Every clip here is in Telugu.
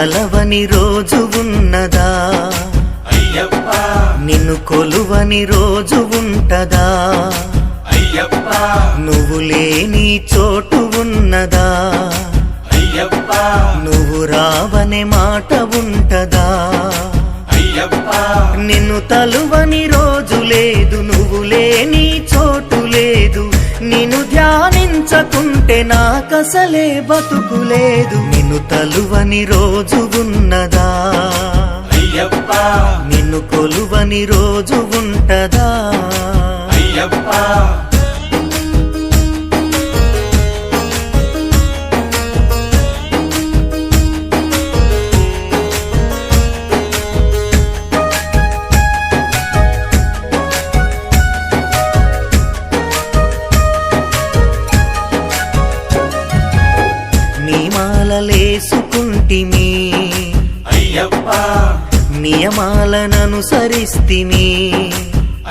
తలవని రోజు ఉన్నదా అయ్యప్ప, నిన్ను కొలువని రోజు ఉంటదా అయ్యప్ప, నువ్వు లేని చోటు ఉన్నదా అయ్యప్ప, నువ్వు రావనే మాట ఉంటదా అయ్యప్ప, నిన్ను తలువని రోజు లేదు, నువ్వు లేని చోటు లేదు. నిన్ను ధ్యానించకుంటే నాకసలే బతుకులేదు. నిన్ను తలువని రోజు ఉన్నదా అయ్యప్ప, నిన్ను కొలువని రోజు ఉంటదా అయ్యప్ప. నియమాలలేసుకుంటిమి అయ్యప్ప, నియమాలననుసరిస్తిమి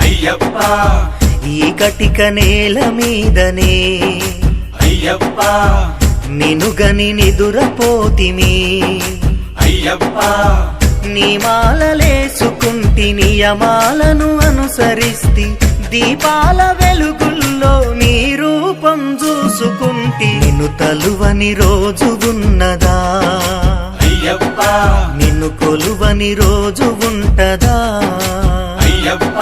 అయ్యప్ప, ఈ కటిక నేల మీదనే అయ్యప్ప, నినుగని నిదురపోతిమి అయ్యప్ప, నియమాలలేసుకుంటి నియమాలను అనుసరిస్తి దీపాల వెలుగుల్లో నీ రూపం చూసుకుంటి. నిన్ను తలువని రోజు ఉన్నదా అయ్యప్ప, నిన్ను కొలువని రోజు ఉంటదా అయ్యప్ప.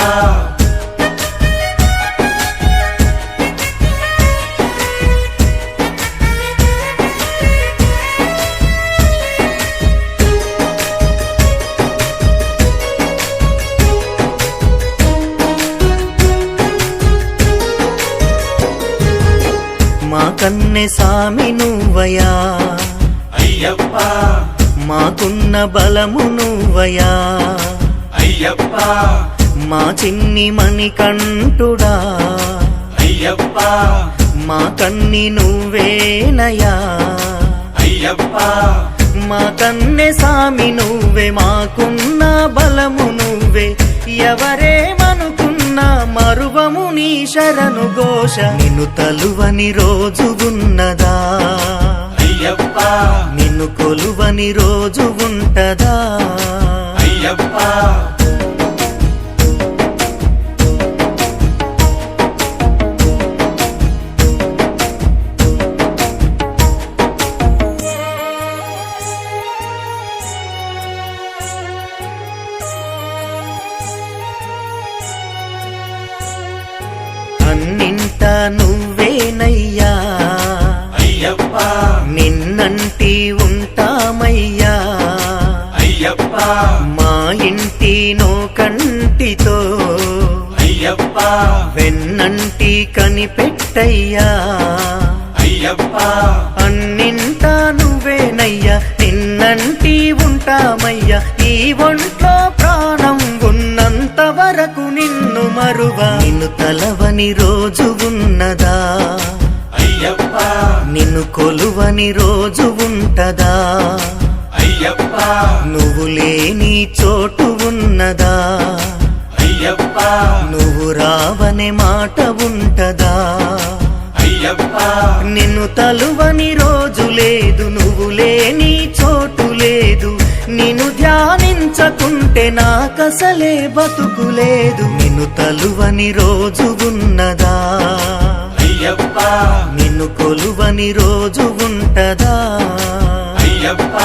మా కన్నె సామి నువ్వయా అయ్యప్ప, మాకున్న బలము నువ్వయా అయ్యప్ప, మా చిన్ని మణికంఠుడా అయ్యప్ప, మా కన్ని నువ్వేనయా అయ్యప్ప, మా కన్నె సామి నువ్వే మాకున్న బలము నువ్వే ఎవరేమనుకున్నా మరువము నీ శరణు ఘోష. నిన్ను తలువని రోజు ఉన్నదా అయ్యప్ప, నిన్ను కొలువని రోజు ఉంటదా అయ్యప్ప. అన్నింట నువ్వేనయ్యా అయ్యప్ప, నిన్నంటి ఉంటామయ్యా అయ్యప్ప, మా ఇంటి నో కంటితో అయ్యప్ప, వెన్నంటి కనిపెట్టయ్యా అయ్యప్ప, అన్నింట నువ్వేనయ్యా నిన్నంటి ఉంటామయ్యా. ఈ ఒంట్లో ప్రాణం ఉన్నంత వరకు నిన్ను మరువా. నిన్ను తలవని రోజు ఉన్నదా అయ్యప్ప, నిన్ను కొలువని రోజు ఉంటదా అయ్యప్ప, నువ్వు లేని చోటు ఉన్నదా అయ్యప్ప, నువ్వు రావనే మాట ఉంటదా అయ్యప్ప, నిన్ను తలువని రోజు లేదు, నువ్వు లేని చోటు లేదు. నిన్ను ధ్యానించకుంటే నాకసలే బతుకులేదు. నిన్ను తలువని రోజు ఉన్నదా అయ్యప్ప, నిన్ను కొలువని రోజు ఉంటదా అయ్యప్ప.